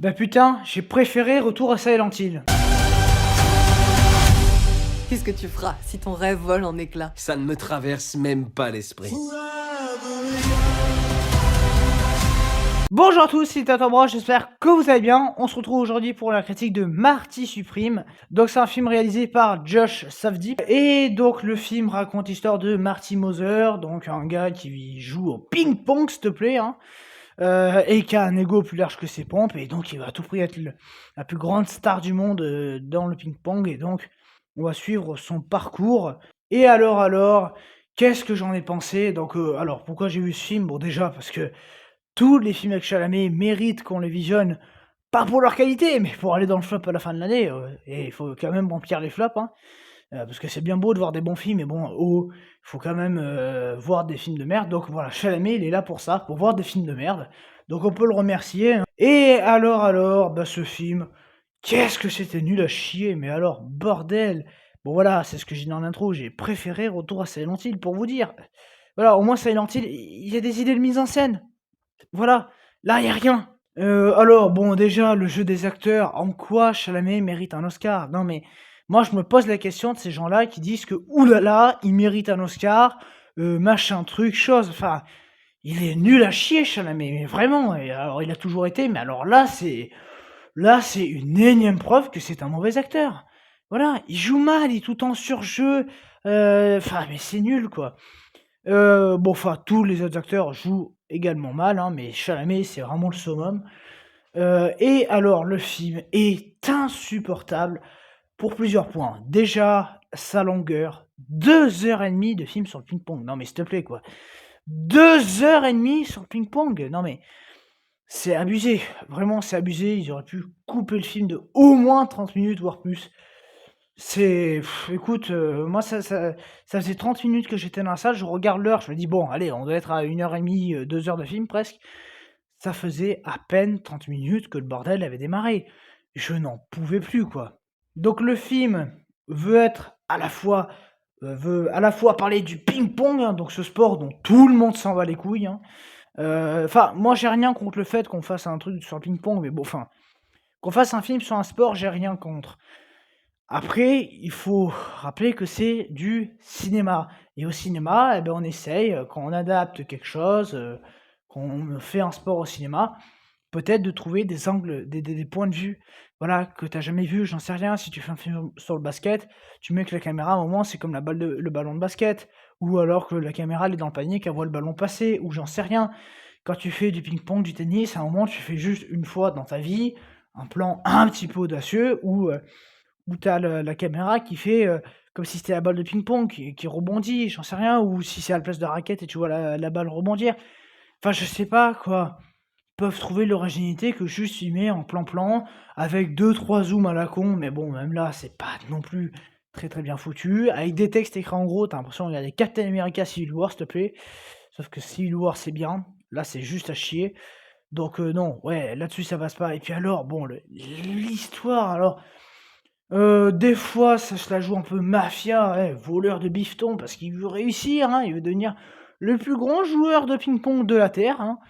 Bah putain, j'ai préféré Retour à Silent Hill. Qu'est-ce que tu feras si ton rêve vole en éclats? Ça ne me traverse même pas l'esprit. Bonjour à tous, c'est Tatabra, j'espère que vous allez bien. On se retrouve aujourd'hui pour la critique de Marty Supreme. Donc c'est un film réalisé par Josh Safdie. Et donc le film raconte l'histoire de Marty Mother, donc un gars qui joue au ping-pong, s'il te plaît, hein. Et qui a un ego plus large que ses pompes, et donc il va à tout prix être la plus grande star du monde dans le ping-pong, et donc on va suivre son parcours. Et alors, qu'est-ce que j'en ai pensé? Donc, alors, pourquoi j'ai vu ce film? Bon, déjà, parce que tous les films avec Chalamet méritent qu'on les visionne, pas pour leur qualité, mais pour aller dans le flop à la fin de l'année, et il faut quand même remplir les flops, hein. Parce que c'est bien beau de voir des bons films, mais bon, il faut quand même voir des films de merde. Donc voilà, Chalamet, il est là pour ça, pour voir des films de merde. Donc on peut le remercier, hein. Et alors, bah ce film, qu'est-ce que c'était nul à chier, mais alors, bordel. Bon voilà, c'est ce que j'ai dit dans l'intro, j'ai préféré Retour à Silent Hill, pour vous dire. Voilà, au moins Silent Hill, il y a des idées de mise en scène. Voilà, là, il y a rien. Alors, bon, déjà, le jeu des acteurs, en quoi Chalamet mérite un Oscar? Non, mais moi, je me pose la question de ces gens-là qui disent que, oulala, il mérite un Oscar, machin truc, chose. Enfin, il est nul à chier, Chalamet, mais vraiment. Et alors, il a toujours été, mais alors là, c'est une énième preuve que c'est un mauvais acteur. Voilà, il joue mal, il est tout le temps sur jeu. Enfin, mais c'est nul, quoi. Bon, enfin, tous les autres acteurs jouent également mal, hein, mais Chalamet, c'est vraiment le summum. Et alors, le film est insupportable pour plusieurs points. Déjà, sa longueur, 2 heures et demie de film sur le ping-pong. Non, mais s'il te plaît, quoi. 2 heures et demie sur le ping-pong. Non, mais c'est abusé. Vraiment, c'est abusé. Ils auraient pu couper le film de au moins 30 minutes, voire plus. Écoute, moi ça faisait 30 minutes que j'étais dans la salle, je regarde l'heure, je me dis: «Bon allez, on doit être à 1 heure et demie, 2 heures de film presque». Ça faisait à peine 30 minutes que le bordel avait démarré. Je n'en pouvais plus, quoi. Donc le film veut à la fois parler du ping-pong, hein, donc ce sport dont tout le monde s'en bat les couilles, hein. Enfin, moi j'ai rien contre le fait qu'on fasse un truc sur le ping-pong, mais bon, enfin, qu'on fasse un film sur un sport, j'ai rien contre. Après, il faut rappeler que c'est du cinéma, et au cinéma, eh ben, on essaye, quand on adapte quelque chose, qu'on fait un sport au cinéma, peut-être de trouver des angles, des points de vue, voilà, que tu as jamais vu. J'en sais rien, si tu fais un film sur le basket, tu mets que la caméra, à un moment, c'est comme le ballon de basket, ou alors que la caméra, elle est dans le panier, qu'elle voit le ballon passer, ou j'en sais rien. Quand tu fais du ping-pong, du tennis, à un moment, tu fais juste une fois dans ta vie un plan un petit peu audacieux où tu as la caméra qui fait, comme si c'était la balle de ping-pong qui rebondit, j'en sais rien, ou si c'est à la place de la raquette et tu vois la balle rebondir. Enfin, je sais pas, quoi. Ils peuvent trouver l'originalité que juste filmer en plan-plan, avec deux trois zooms à la con, mais bon, même là, c'est pas non plus très, très bien foutu. Avec des textes écrits en gros, tu l'impression de regarder Captain America Civil War, s'il te plaît. Sauf que Civil War, c'est bien. Là, c'est juste à chier. Donc non, ouais, là-dessus, ça passe pas. Et puis alors, bon, l'histoire, alors des fois, ça se la joue un peu mafia, ouais, voleur de bifton, parce qu'il veut réussir, hein, il veut devenir le plus grand joueur de ping-pong de la terre, hein.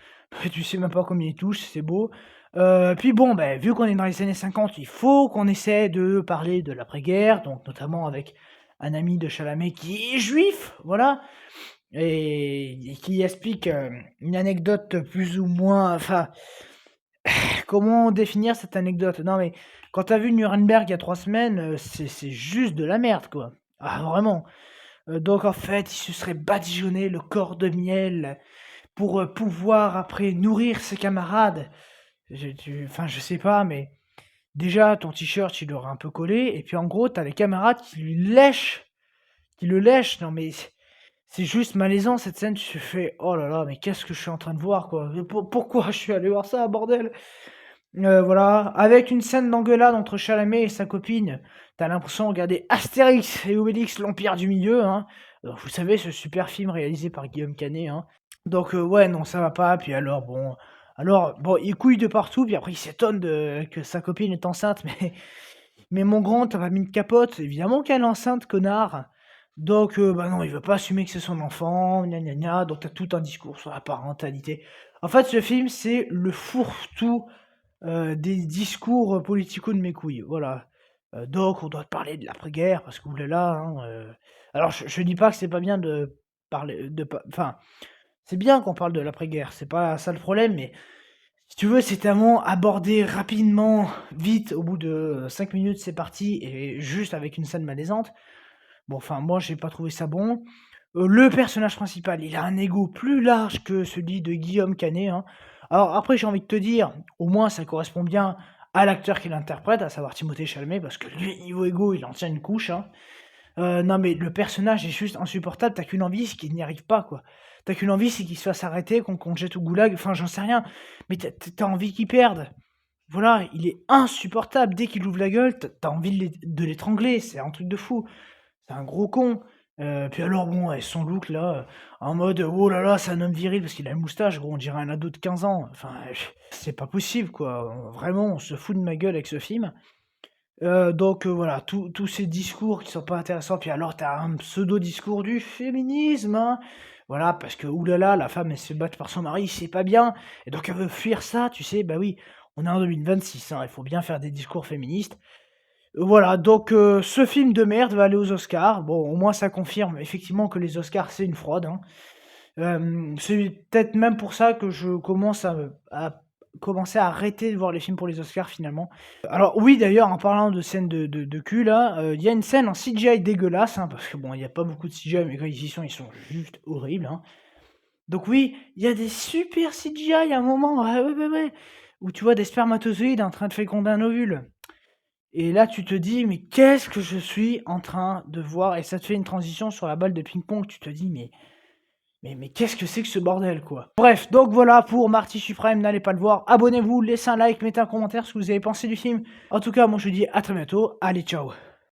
Tu sais même pas combien il touche, c'est beau. Puis bon, ben, vu qu'on est dans les années 50, il faut qu'on essaie de parler de l'après-guerre, donc notamment avec un ami de Chalamet qui est juif, voilà, et qui explique, une anecdote plus ou moins, enfin, comment définir cette anecdote? Non, mais quand t'as vu Nuremberg il y a 3 semaines, c'est juste de la merde, quoi. Ah vraiment. Donc en fait, il se serait badigeonné le corps de miel pour, pouvoir après nourrir ses camarades. Enfin, je sais pas, mais déjà ton t-shirt, il aurait un peu collé, et puis en gros, t'as les camarades qui le lèchent. Non mais c'est juste malaisant cette scène, tu te fais: «Oh là là, mais qu'est-ce que je suis en train de voir, quoi? Pourquoi je suis allé voir ça, bordel?» Voilà, avec une scène d'engueulade entre Chalamet et sa copine, tu as l'impression de regarder Astérix et Obélix, l'Empire du Milieu, hein. Vous savez, ce super film réalisé par Guillaume Canet, hein. Donc ouais, non, ça va pas. Puis alors bon, il couille de partout, puis après il s'étonne que sa copine est enceinte, mais mon grand, tu pas mis de capote? Évidemment qu'elle est enceinte, connard! Donc bah non, il veut pas assumer que c'est son enfant, gna gna gna, donc tu tout un discours sur la parentalité. En fait, ce film, c'est le fourre-tout des discours politico de mes couilles, voilà. Donc on doit parler de l'après-guerre parce que oulala, hein, alors je dis pas que c'est pas bien de parler de pa enfin, c'est bien qu'on parle de l'après-guerre, c'est pas ça le problème, mais si tu veux, c'est tellement abordé rapidement, vite, au bout de 5 minutes, c'est parti et juste avec une scène malaisante. Bon, enfin, moi, j'ai pas trouvé ça bon. Le personnage principal, il a un ego plus large que celui de Guillaume Canet, hein. Alors après, j'ai envie de te dire, au moins ça correspond bien à l'acteur qui l'interprète, à savoir Timothée Chalamet, parce que lui, niveau ego, il en tient une couche, hein. Non mais le personnage est juste insupportable, tu qu'une envie, c'est qu'il n'y arrive pas, quoi. Tu qu'une envie, c'est qu'il se fasse arrêter, qu'on le jette au goulag, enfin j'en sais rien, mais tu envie qu'il perde. Voilà, il est insupportable. Dès qu'il ouvre la gueule, tu envie de l'étrangler, c'est un truc de fou. C'est un gros con. Puis alors bon, avec son look là, en mode: «Oh là là, c'est un homme viril» parce qu'il a une moustache, gros, on dirait un ado de 15 ans. Enfin, c'est pas possible quoi, vraiment, on se fout de ma gueule avec ce film. Donc voilà, tous ces discours qui sont pas intéressants, puis alors tu as un pseudo discours du féminisme, hein. Voilà, parce que ouh là là, la femme elle se fait battre par son mari, c'est pas bien et donc elle veut fuir ça, tu sais? Bah oui, on est en 2026, hein, il faut bien faire des discours féministes. Voilà, donc ce film de merde va aller aux Oscars. Bon, au moins ça confirme effectivement que les Oscars, c'est une fraude, hein. C'est peut-être même pour ça que je commence à commencer à arrêter de voir les films pour les Oscars finalement. Alors oui, d'ailleurs, en parlant de scènes de cul là, il y a une scène en CGI dégueulasse, hein, parce que bon, il y a pas beaucoup de CGI, mais quand ils sont juste horribles, hein. Donc oui, il y a des super CGI à un moment, ouais, ouais, ouais, ouais, où tu vois des spermatozoïdes en train de féconder un ovule. Et là, tu te dis: «Mais qu'est-ce que je suis en train de voir?» Et ça te fait une transition sur la balle de ping-pong, tu te dis: «Mais qu'est-ce que c'est que ce bordel, quoi?» Bref, donc voilà pour Marty Supreme, n'allez pas le voir. Abonnez-vous, laissez un like, mettez un commentaire ce que vous avez pensé du film. En tout cas, moi je vous dis à très bientôt. Allez, ciao!